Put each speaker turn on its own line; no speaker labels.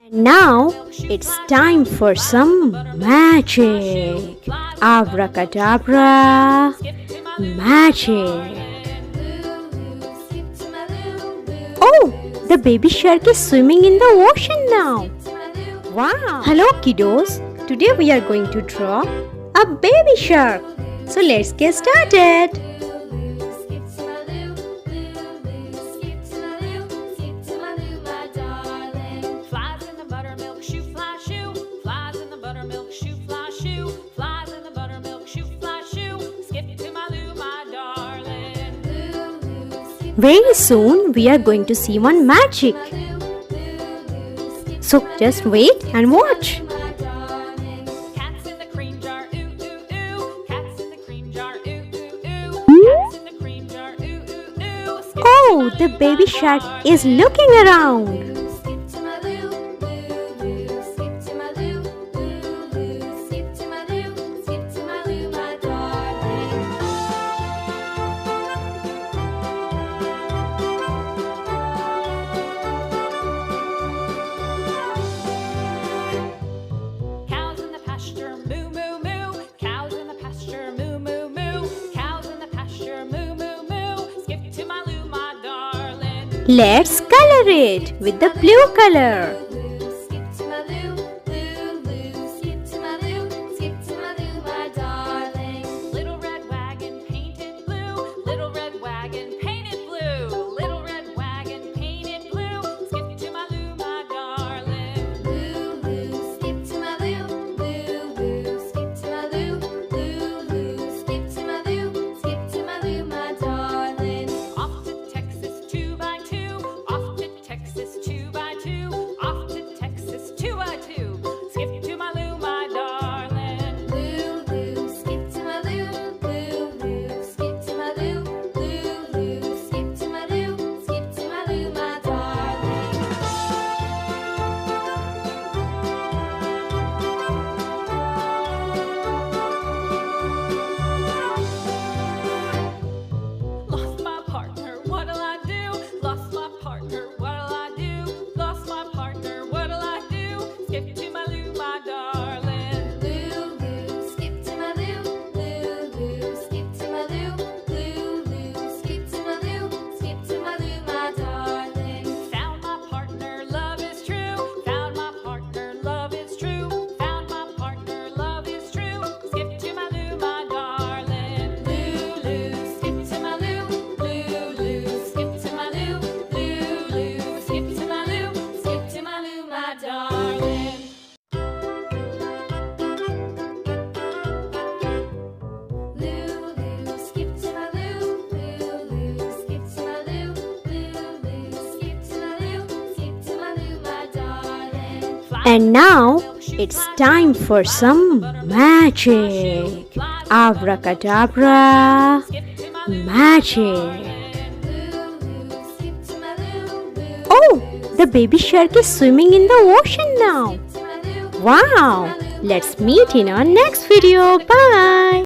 And now it's time for some magic. Abracadabra, magic. Oh, the baby shark is swimming in the ocean now. Wow! Hello kiddos, today we are going to draw a baby shark. So let's get started. Very soon we are going to see one magic. So just wait and watch. Oh, the baby shark is looking around. Let's color it with the blue color. And now it's time for some magic. Abracadabra, magic. Oh, the baby shark is swimming in the ocean now. Wow! Let's meet in our next video. Bye!